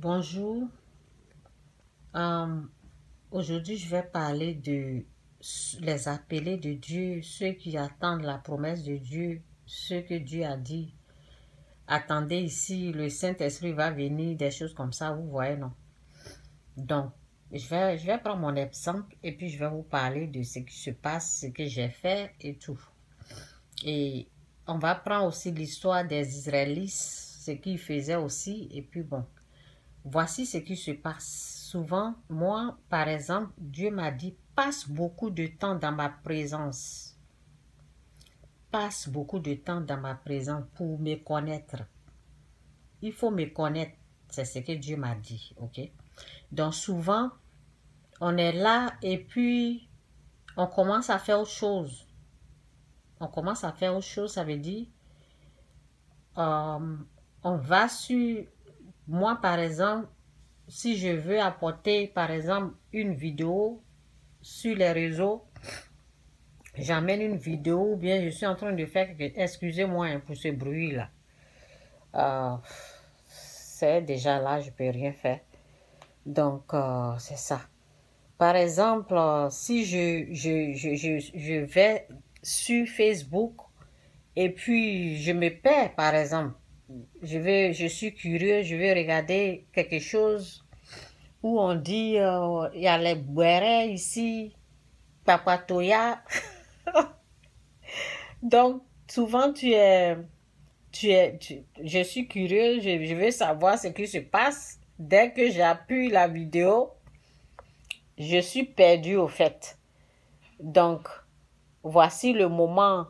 Bonjour. Euh, Aujourd'hui, je vais parler de les appelés de Dieu, ceux qui attendent la promesse de Dieu, ceux que Dieu a dit. Attendez ici, le Saint-Esprit va venir, des choses comme ça, vous voyez, non? Donc, je vais prendre mon exemple et puis je vais vous parler de ce qui se passe, ce que j'ai fait et tout. Et on va prendre aussi l'histoire des Israélites, ce qu'ils faisaient aussi, et puis bon. Voici ce qui se passe. Souvent, moi, par exemple, Dieu m'a dit, passe beaucoup de temps dans ma présence. Passe beaucoup de temps dans ma présence pour me connaître. Il faut me connaître. C'est ce que Dieu m'a dit, ok? Donc souvent, on est là et puis on commence à faire autre chose. On commence à faire autre chose, ça veut dire, euh, on va sur... Moi, par exemple, si je veux apporter, par exemple, une vidéo sur les réseaux, j'amène une vidéo ou bien je suis en train de faire excusez-moi pour ce bruit là. Euh, c'est déjà là, je peux rien faire. Donc c'est ça. Par exemple, si je vais sur Facebook et puis je me perds, par exemple, je suis curieux, je vais regarder quelque chose où on dit il y a les bourrées ici, Papatoya. Donc, souvent, je suis curieux, je veux savoir ce qui se passe. Dès que j'appuie la vidéo, je suis perdu au fait. Donc, voici le moment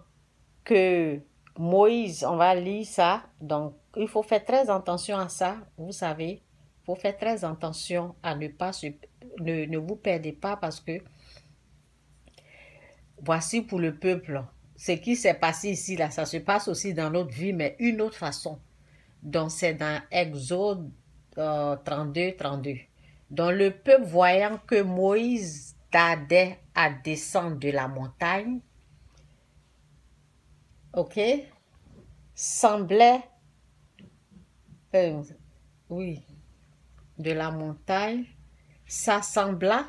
que Moïse, on va lire ça. Donc, il faut faire très attention à ça, vous savez. Il faut faire très attention à ne vous perdez pas parce que voici pour le peuple. Ce qui s'est passé ici, là, ça se passe aussi dans notre vie, mais une autre façon. Donc, c'est dans Exode 32. Donc, le peuple voyant que Moïse tardait à descendre de la montagne, ok, semblait, euh, oui, de la montagne, s'assembla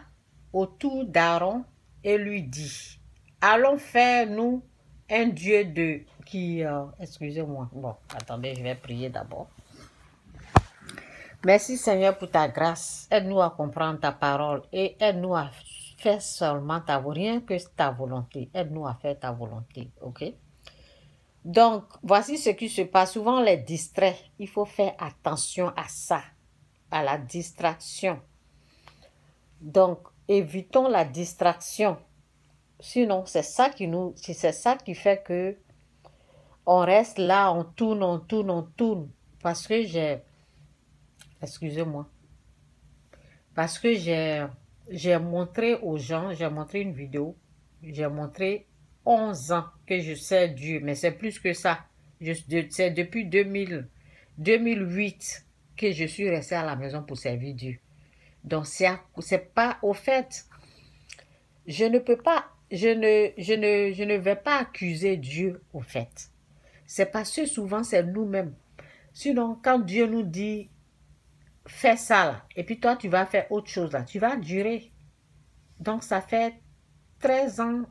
autour d'Aaron et lui dit, allons faire nous un Dieu de qui, excusez-moi, bon, attendez, je vais prier d'abord. Merci Seigneur pour ta grâce. Aide-nous à comprendre ta parole et aide-nous à faire seulement ta volonté, rien que ta volonté. Aide-nous à faire ta volonté, ok? Donc, voici ce qui se passe. Souvent, on les distrait. Il faut faire attention à ça, à la distraction. Donc, évitons la distraction. Sinon, c'est ça qui fait que on reste là, on tourne. Parce que excusez-moi, parce que j'ai montré aux gens, j'ai montré une vidéo, j'ai montré 11 ans que je sais Dieu, mais c'est plus que ça. C'est depuis 2008 que je suis restée à la maison pour servir Dieu. Donc, c'est pas, au fait, je ne peux pas, je ne vais pas accuser Dieu, au fait. C'est parce que souvent, c'est nous-mêmes. Sinon, quand Dieu nous dit, fais ça là, et puis toi, tu vas faire autre chose là, tu vas durer. Donc, ça fait 13 ans,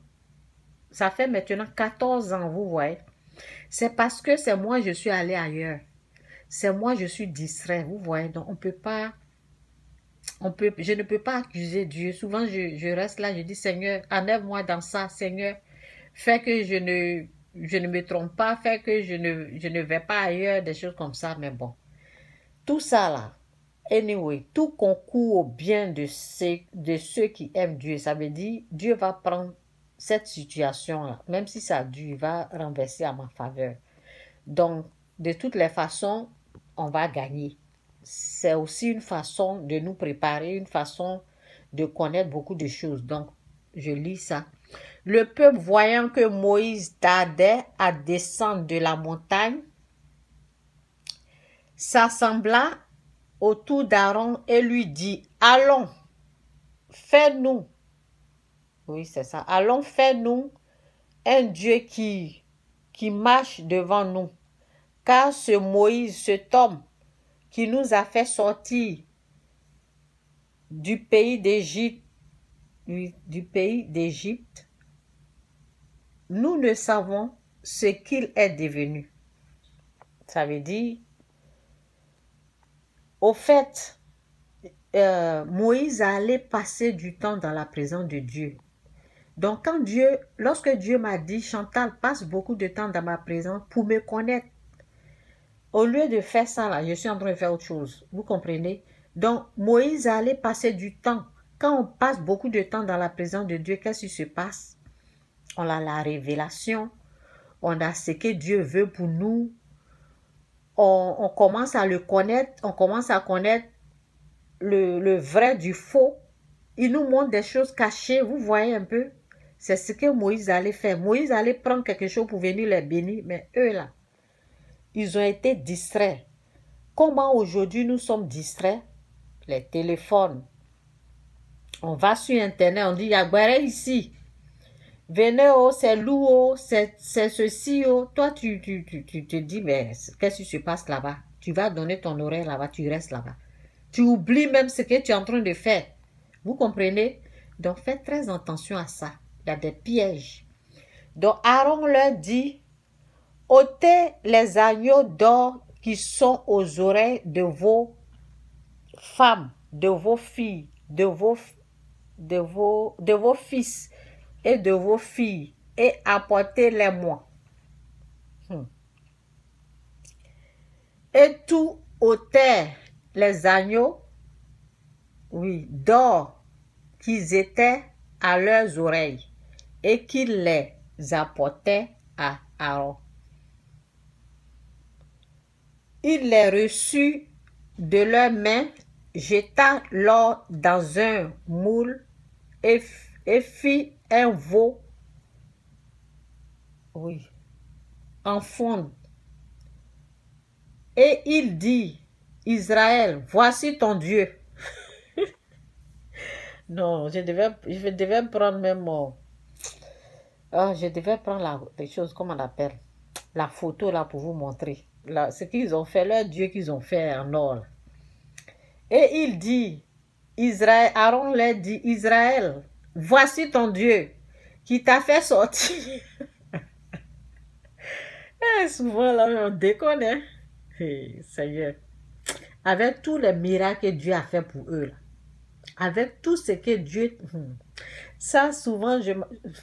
ça fait maintenant 14 ans, vous voyez. C'est parce que c'est moi, je suis allée ailleurs. C'est moi, je suis distrait, vous voyez. Donc, je ne peux pas accuser Dieu. Souvent, je reste là, je dis, Seigneur, enlève-moi dans ça, Seigneur. Fais que je ne me trompe pas, fais que je ne vais pas ailleurs, des choses comme ça. Mais bon, tout ça là, anyway, tout concourt au bien de ceux qui aiment Dieu. Ça veut dire, Dieu va prendre cette situation-là, même si ça dure, il va renverser à ma faveur. Donc, de toutes les façons, on va gagner. C'est aussi une façon de nous préparer, une façon de connaître beaucoup de choses. Donc, je lis ça. Le peuple, voyant que Moïse tardait à descendre de la montagne, s'assembla autour d'Aaron et lui dit, allons, fais-nous, oui c'est ça, allons, fais-nous un Dieu qui marche devant nous. Car ce Moïse, cet homme, qui nous a fait sortir du pays d'Égypte, nous ne savons ce qu'il est devenu. Ça veut dire, au fait, Moïse allait passer du temps dans la présence de Dieu. Donc, lorsque Dieu m'a dit, Chantal, passe beaucoup de temps dans ma présence pour me connaître, au lieu de faire ça, là, je suis en train de faire autre chose. Vous comprenez? Donc, Moïse allait passer du temps. Quand on passe beaucoup de temps dans la présence de Dieu, qu'est-ce qui se passe? On a la révélation, on a ce que Dieu veut pour nous, on commence à le connaître, on commence à connaître le vrai du faux. Il nous montre des choses cachées, vous voyez un peu? C'est ce que Moïse allait faire. Moïse allait prendre quelque chose pour venir les bénir, mais eux là, ils ont été distraits. Comment aujourd'hui nous sommes distraits? Les téléphones. On va sur Internet, on dit, il y a Guéré ici. Venez, oh, c'est loup, oh, c'est ceci, oh. Toi, tu te dis, mais qu'est-ce qui se passe là-bas? Tu vas donner ton oreille là-bas, tu restes là-bas. Tu oublies même ce que tu es en train de faire. Vous comprenez? Donc, faites très attention à ça. Il y a des pièges. Donc, Aaron leur dit, ôtez les agneaux d'or qui sont aux oreilles de vos femmes, de vos filles, de vos fils et de vos filles, et apportez-les-moi. Et tout ôtèrent les agneaux, oui, d'or qu'ils étaient à leurs oreilles, et qu'ils les apportaient à Aaron. Il les reçut de leurs mains, jeta l'or dans un moule et fit un veau, oui, en fonte. Et il dit, Israël, voici ton Dieu. Non, je devais prendre même je devais prendre les choses, comment on appelle, la photo là pour vous montrer. Là, ce qu'ils ont fait, leur Dieu qu'ils ont fait en or. Et il dit, Israël, Aaron leur dit, Israël, voici ton Dieu qui t'a fait sortir. Souvent là, on déconne. Hein? Hey, Seigneur. Avec tous les miracles que Dieu a fait pour eux, là. Avec tout ce que Dieu... Ça, souvent,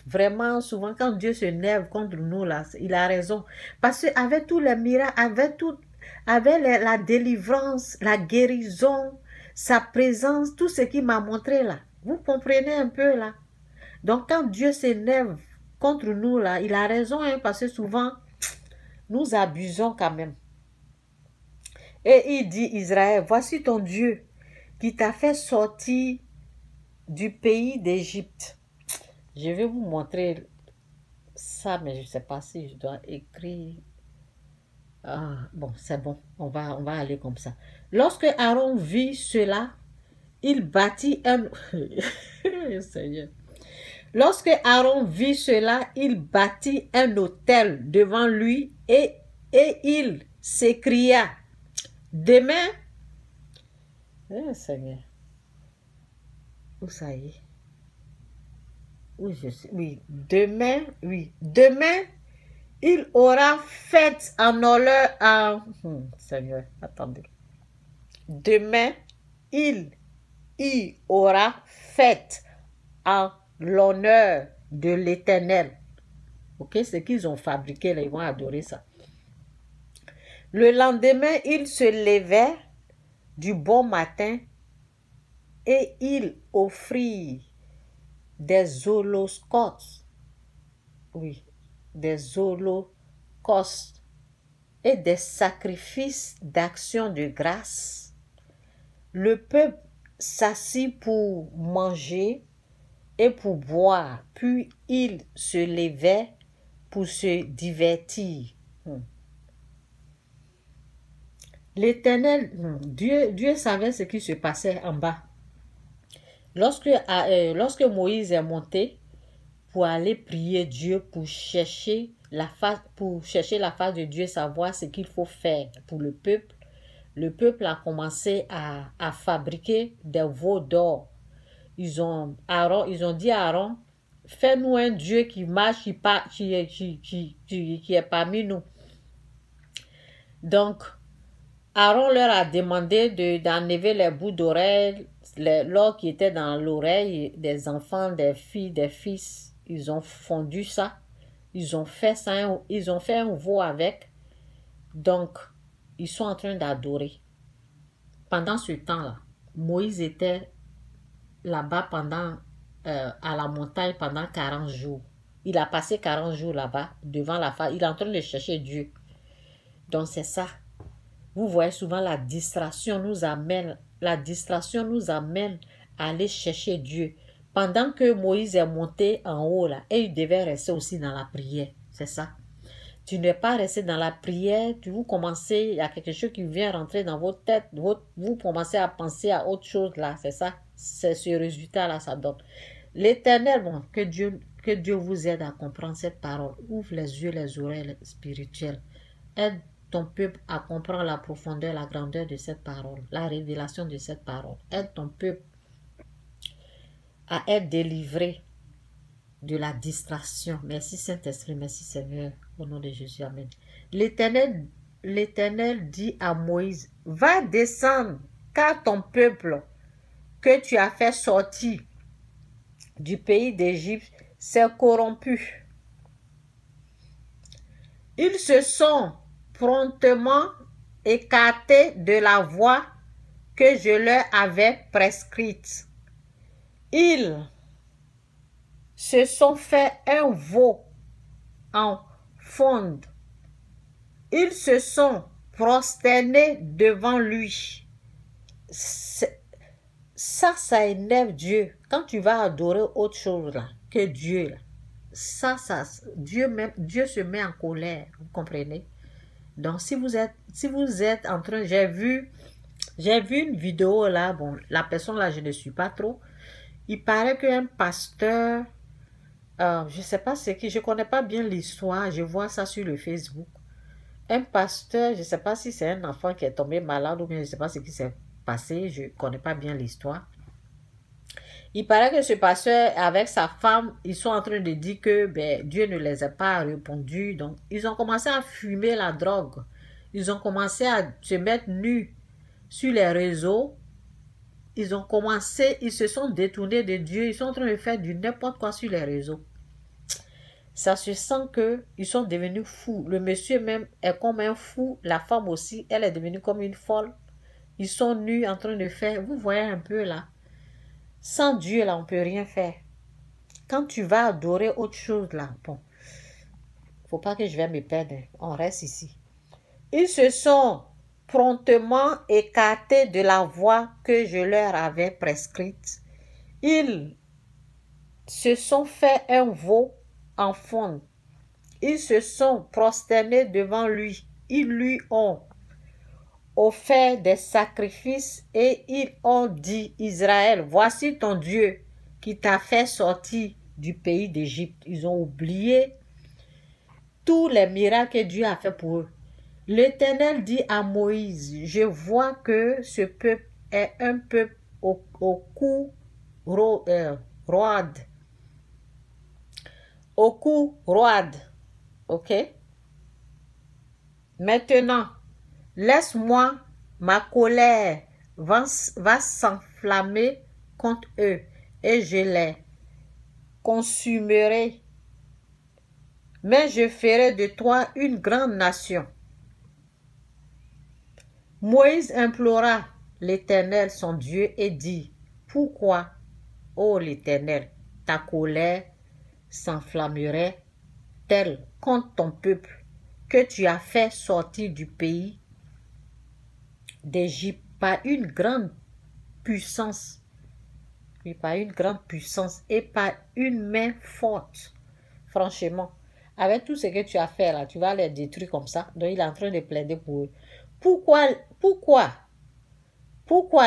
vraiment, souvent, quand Dieu se nerve contre nous, là, il a raison. Parce qu'avec tous les miracles, avec la délivrance, la guérison, sa présence, tout ce qu'il m'a montré, là. Vous comprenez un peu, là. Donc, quand Dieu s'énerve contre nous, là, il a raison, hein, parce que souvent, nous abusons quand même. Et il dit, Israël, voici ton Dieu qui t'a fait sortir du pays d'Égypte. Je vais vous montrer ça, mais je ne sais pas si je dois écrire. Ah, bon, c'est bon, on va aller comme ça. Lorsque Aaron vit cela, il bâtit un... Seigneur. Lorsque Aaron vit cela, il bâtit un autel devant lui et il s'écria, demain, Seigneur, où ça y est? Où je suis? Oui, demain, il aura fête en honneur à... Seigneur, attendez. Demain, il y aura fête en l'honneur de l'Éternel. Ok, ce qu'ils ont fabriqué, là, ils vont adorer ça. Le lendemain, il se levait du bon matin et il offrit des holocaustes. Oui, des holocaustes et des sacrifices d'action de grâce. Le peuple s'assit pour manger et pour boire, puis il se levait pour se divertir. L'Éternel, Dieu savait ce qui se passait en bas. Lorsque Moïse est monté pour aller prier Dieu, pour chercher la face de Dieu, savoir ce qu'il faut faire pour le peuple, le peuple a commencé à fabriquer des veaux d'or. Ils ont dit à Aaron, fais-nous un Dieu qui marche, qui est parmi nous. Donc, Aaron leur a demandé d'enlever les bouts d'oreilles, l'or qui était dans l'oreille des enfants, des filles, des fils. Ils ont fondu ça. Ils ont fait un veau avec. Donc, ils sont en train d'adorer. Pendant ce temps-là, Moïse était là-bas à la montagne pendant 40 jours. Il a passé 40 jours là-bas, devant la face. Il est en train de chercher Dieu. Donc, c'est ça. Vous voyez souvent la distraction nous amène à aller chercher Dieu. Pendant que Moïse est monté en haut là, et il devait rester aussi dans la prière. C'est ça. Tu n'es pas resté dans la prière, vous commencez, il y a quelque chose qui vient rentrer dans votre tête, vous commencez à penser à autre chose là, c'est ça. C'est ce résultat-là, ça donne. L'Éternel, bon, que Dieu vous aide à comprendre cette parole. Ouvre les yeux, les oreilles spirituelles. Aide ton peuple à comprendre la profondeur, la grandeur de cette parole, la révélation de cette parole. Aide ton peuple à être délivré de la distraction. Merci Saint-Esprit, merci Seigneur, au nom de Jésus, amen. L'Éternel dit à Moïse, va descendre, car ton peuple que tu as fait sortir du pays d'Égypte s'est corrompu. Ils se sont promptement écartés de la voie que je leur avais prescrite. Ils se sont fait un veau en fonte. Ils se sont prosternés devant lui. Ça énerve Dieu. Quand tu vas adorer autre chose là, que Dieu, là, Dieu se met en colère, vous comprenez? Donc, si vous êtes en train, j'ai vu une vidéo là, bon, la personne là, je ne suis pas trop. Il paraît qu'un pasteur, je ne sais pas ce qui, je ne connais pas bien l'histoire, je vois ça sur le Facebook. Un pasteur, je ne sais pas si c'est un enfant qui est tombé malade ou bien je ne sais pas ce qui s'est passé, je ne connais pas bien l'histoire. Il paraît que ce pasteur, avec sa femme, ils sont en train de dire que Dieu ne les a pas répondu. Donc, ils ont commencé à fumer la drogue. Ils ont commencé à se mettre nus sur les réseaux. Ils se sont détournés de Dieu. Ils sont en train de faire du n'importe quoi sur les réseaux. Ça se sent qu'ils sont devenus fous. Le monsieur même est comme un fou. La femme aussi, elle est devenue comme une folle. Ils sont nus en train de faire. Vous voyez un peu là. Sans Dieu, là, on ne peut rien faire. Quand tu vas adorer autre chose, là, bon, faut pas que je vais me perdre. On reste ici. Ils se sont promptement écartés de la voie que je leur avais prescrite. Ils se sont fait un veau en fonte. Ils se sont prosternés devant lui. Ils lui ont offert des sacrifices et ils ont dit, Israël, voici ton Dieu qui t'a fait sortir du pays d'Égypte. Ils ont oublié tous les miracles que Dieu a fait pour eux. L'Éternel dit à Moïse, je vois que ce peuple est un peuple au cou roide. Au cou roide. Ok? Maintenant, laisse-moi, ma colère va s'enflammer contre eux et je les consumerai. Mais je ferai de toi une grande nation. Moïse implora l'Éternel, son Dieu, et dit, pourquoi, ô l'Éternel, ta colère s'enflammerait-elle contre ton peuple que tu as fait sortir du pays d'Égypte par une grande puissance, et par une main forte? Franchement, avec tout ce que tu as fait là, tu vas les détruire comme ça. Donc il est en train de plaider pour eux. Pourquoi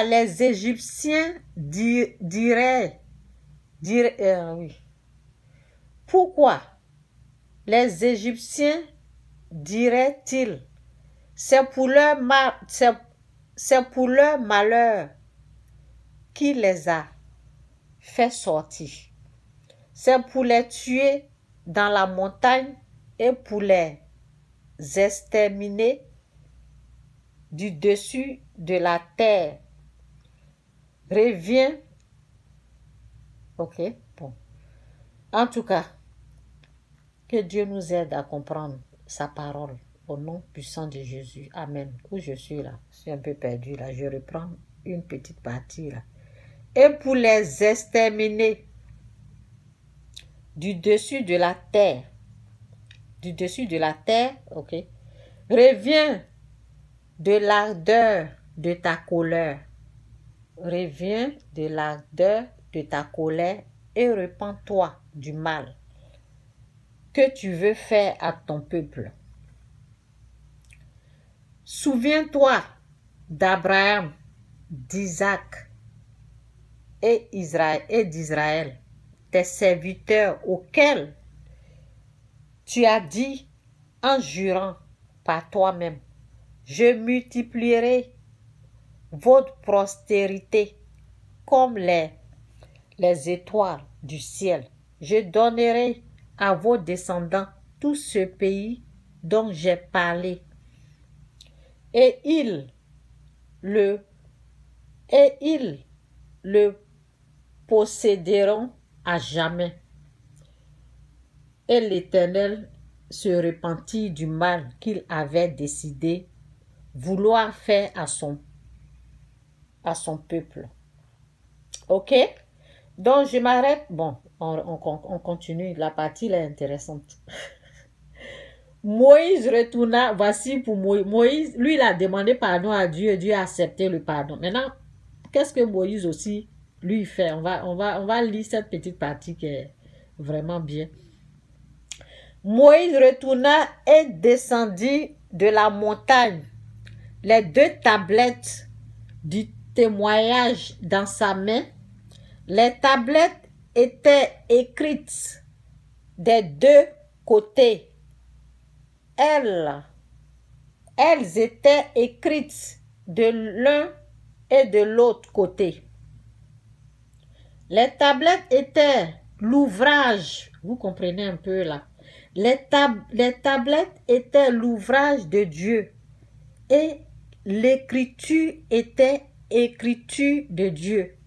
les Égyptiens pourquoi les Égyptiens diraient-ils, c'est pour leur c'est pour leur malheur qu'il les a fait sortir. C'est pour les tuer dans la montagne et pour les exterminer du dessus de la terre. Reviens. Ok, bon. En tout cas, que Dieu nous aide à comprendre sa parole. Au nom puissant de Jésus. Amen. Où je suis là? Je suis un peu perdu là. Je reprends une petite partie là. Et pour les exterminer du dessus de la terre. Du dessus de la terre, ok. Reviens de l'ardeur de ta colère. Reviens de l'ardeur de ta colère et repens-toi du mal que tu veux faire à ton peuple. Souviens-toi d'Abraham, d'Isaac et d'Israël, tes serviteurs auxquels tu as dit en jurant par toi-même, je multiplierai votre postérité comme les étoiles du ciel. Je donnerai à vos descendants tout ce pays dont j'ai parlé. Et ils le posséderont à jamais. Et l'Éternel se repentit du mal qu'il avait décidé vouloir faire à son peuple. Ok? Donc je m'arrête. Bon, on continue. La partie est intéressante. Moïse retourna, voici pour Moïse. Moïse, lui, il a demandé pardon à Dieu et Dieu a accepté le pardon. Maintenant, qu'est-ce que Moïse aussi, lui, fait? On va lire cette petite partie qui est vraiment bien. Moïse retourna et descendit de la montagne, les 2 tablettes du témoignage dans sa main. Les tablettes étaient écrites des 2 côtés. Elles étaient écrites de l'un et de l'autre côté. Les tablettes étaient l'ouvrage, vous comprenez un peu là. Les tablettes étaient l'ouvrage de Dieu et l'écriture était écriture de Dieu.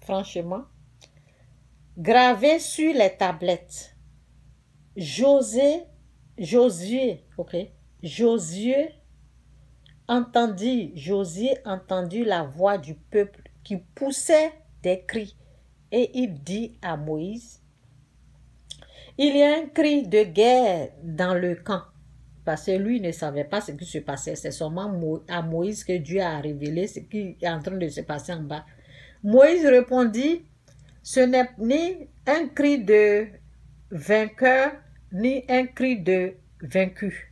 Franchement, gravé sur les tablettes. Josué entendit la voix du peuple qui poussait des cris et il dit à Moïse, il y a un cri de guerre dans le camp. Parce que lui ne savait pas ce qui se passait. C'est seulement à Moïse que Dieu a révélé ce qui est en train de se passer en bas. Moïse répondit, ce n'est ni un cri de vainqueur, ni un cri de vaincu.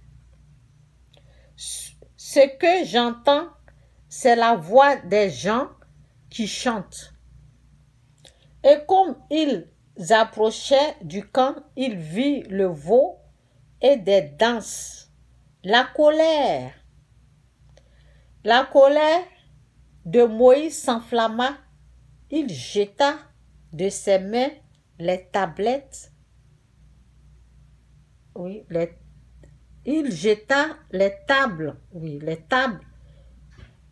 Ce que j'entends, c'est la voix des gens qui chantent. Et comme ils approchaient du camp, il vit le veau et des danses. La colère de Moïse s'enflamma. Il jeta de ses mains les tablettes. Oui, il jeta les tables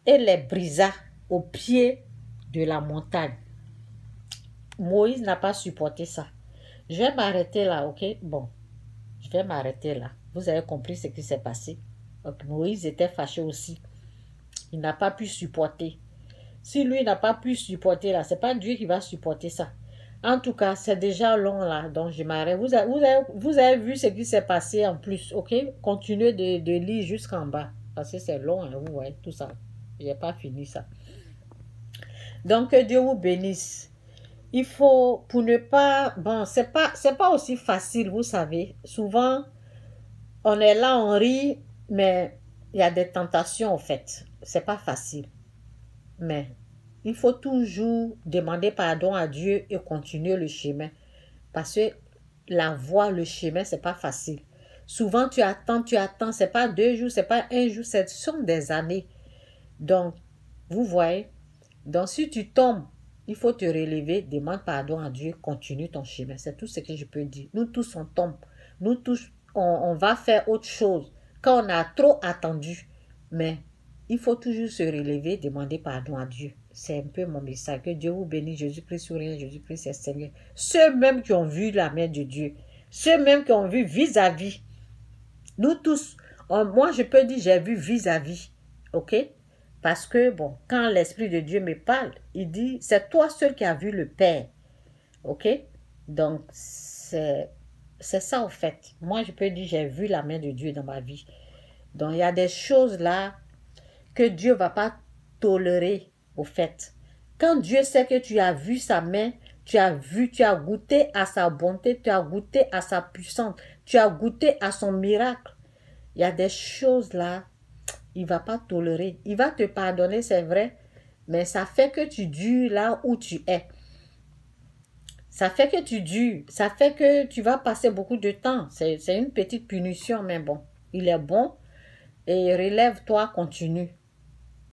et les brisa au pied de la montagne. Moïse n'a pas supporté ça. Je vais m'arrêter là, ok? Bon, je vais m'arrêter là. Vous avez compris ce qui s'est passé. Donc, Moïse était fâché aussi. Il n'a pas pu supporter. Si lui n'a pas pu supporter là, c'est pas Dieu qui va supporter ça. En tout cas, c'est déjà long là, donc je m'arrête. Vous avez vu ce qui s'est passé en plus, ok? Continuez de lire jusqu'en bas, parce que c'est long, hein, vous voyez, tout ça. Je n'ai pas fini ça. Donc, que Dieu vous bénisse. Il faut, pour ne pas... Bon, c'est pas aussi facile, vous savez. Souvent, on est là, on rit, mais il y a des tentations, en fait. C'est pas facile. Mais il faut toujours demander pardon à Dieu et continuer le chemin. Parce que la voie, le chemin, c'est pas facile. Souvent, tu attends, c'est pas 2 jours, c'est pas 1 jour, ce sont des années. Donc, vous voyez, donc si tu tombes, il faut te relever, demande pardon à Dieu, continue ton chemin. C'est tout ce que je peux dire. Nous tous, on tombe. Nous tous, on va faire autre chose quand on a trop attendu. Mais il faut toujours se relever, demander pardon à Dieu. C'est un peu mon message. Que Dieu vous bénisse. Jésus-Christ sourire. Jésus-Christ est Seigneur. Ceux-mêmes qui ont vu la main de Dieu. Ceux-mêmes qui ont vu vis-à-vis. Nous tous. Moi, je peux dire, j'ai vu vis-à-vis. OK? Parce que, bon, quand l'Esprit de Dieu me parle, il dit, c'est toi seul qui as vu le Père. OK? Donc, c'est ça, en fait. Moi, je peux dire, j'ai vu la main de Dieu dans ma vie. Donc, il y a des choses là que Dieu ne va pas tolérer, au fait. Quand Dieu sait que tu as vu sa main, tu as vu, tu as goûté à sa bonté, tu as goûté à sa puissance, tu as goûté à son miracle. Il y a des choses là, il ne va pas tolérer. Il va te pardonner, c'est vrai, mais ça fait que tu dures là où tu es. Ça fait que tu dures. Ça fait que tu vas passer beaucoup de temps. C'est une petite punition, mais bon. Il est bon. Et relève-toi, continue.